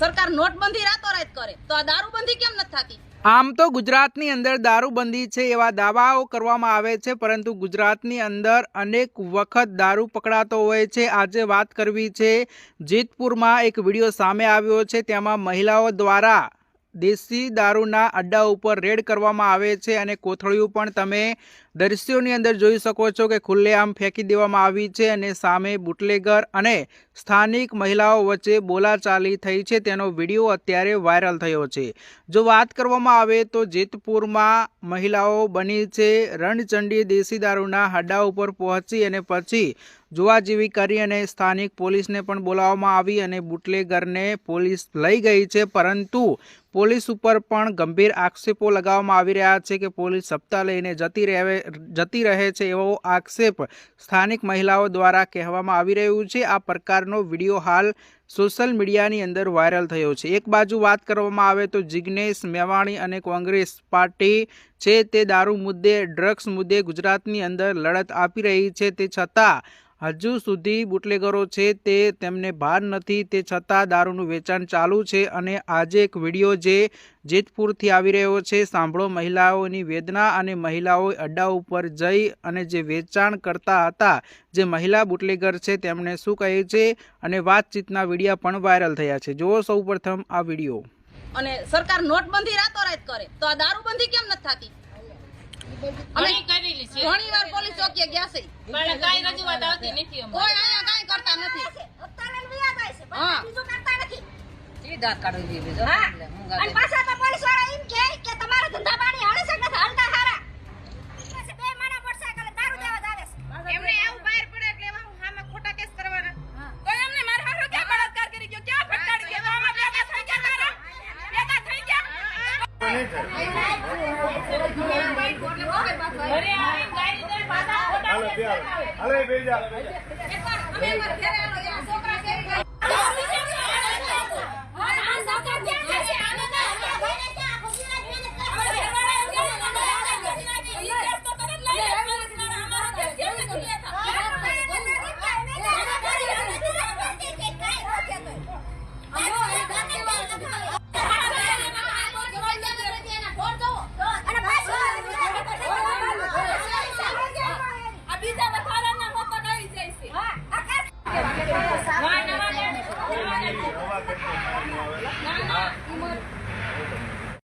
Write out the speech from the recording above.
સરકાર નોટબંધી રાતોરાત કરે તો આ દારૂબંધી કેમ નથી થતી? આમ તો ગુજરાતની અંદર દારૂબંધી છે એવા દાવાઓ કરવામાં આવે છે, પરંતુ ગુજરાતની અંદર અનેક વખત દારૂ પકડાતો હોય છે। આજે વાત કરવી છે જેતપુરમાં એક વિડીયો સામે આવ્યો છે, તેમાં મહિલાઓ દ્વારા દેશી દારૂના અડ્ડા ઉપર રેડ કરવામાં આવે છે અને કોથળીઓ પણ તમે દૃશ્યોની અંદર જોઈ શકો છો કે ખુલ્લેઆમ ફેંકી દેવામાં આવી છે અને સામે બુટલેગર અને સ્થાનિક મહિલાઓ વચ્ચે બોલાચાલી થઈ છે, તેનો વિડીયો અત્યારે વાયરલ થયો છે। જો વાત કરવામાં આવે તો જેતપુરમાં મહિલાઓ બની છે રણચંડી દેશી દારૂના અડ્ડા ઉપર પહોંચી અને પછી જોવા જેવી કરી અને સ્થાનિક પોલીસને પણ બોલાવવામાં આવી અને બુટલેગરને પોલીસ લઈ ગઈ છે, પરંતુ પોલીસ ઉપર પણ ગંભીર આક્ષેપો લગાવવામાં આવી રહ્યા છે કે પોલીસ સપ્તાહ લઈને જતી રહે છે એવો આક્ષેપ સ્થાનિક મહિલાઓ દ્વારા કહેવામાં આવી રહ્યું છે। આ પ્રકારનો વિડીયો હાલ સોશિયલ મીડિયાની અંદર વાયરલ થયો છે। એક બાજુ વાત કરવામાં આવે તો જિગ્નેશ મેવાણી અને કોંગ્રેસ પાર્ટી છે તે દારૂ મુદ્દે, ડ્રગ્સ મુદ્દે ગુજરાતની અંદર લડત આપી રહી છે, તે છતાં હજુ સુધી બુટલેગરો છે તે તેમને ભાર નથી, તે છતાં દારૂનું વેચાણ ચાલુ છે। અને આજે એક વિડીયો જે જેતપુરથી આવી રહ્યો છે, સાંભળો મહિલાઓની વેદના અને મહિલાઓ અડ્ડા ઉપર જઈ અને જે વેચાણ કરતા હતા જે મહિલા બુટલેગર છે તેમણે શું કહે છે અને વાતચીતના વિડીયો પણ વાયરલ થયા છે। જુઓ સૌ પ્રથમ આ વિડીયો। અને સરકાર નોટબંધી રાતોરાત કરે તો આ દારૂબંધી કેમ નથી થતી? અમે ઘણી વાર પોલીસ ચોકીએ ગયા છે પણ કાઈ રજૂઆત આવતી નથી, કોઈ અહીંયા કાઈ કરતા નથી। હા બીજું કરતા નથી, સીધા કાઢી દીધું। હા અને પાછા તો પોલીસ વાળા એમ કે તમારા ધંધા પાણી હાલે છે કે હાલતા હારા બે માણા મોટરસાઇકલ દારૂ દેવા જાવે છે, એમને આવું બહાર પડે એટલે હું સામે ખોટા કેસ કરવાના। તો એમને માર હારો કે બળાત્કાર કરી ગયો, ક્યાં ફટકાડી ગયો, આમાં ભેગા થઈ ગયા તારા ભેગા થઈ ગયા। અરે આ ગાડી દે પાછા ખોટા હાલે બેજા અમે ઘરે આવો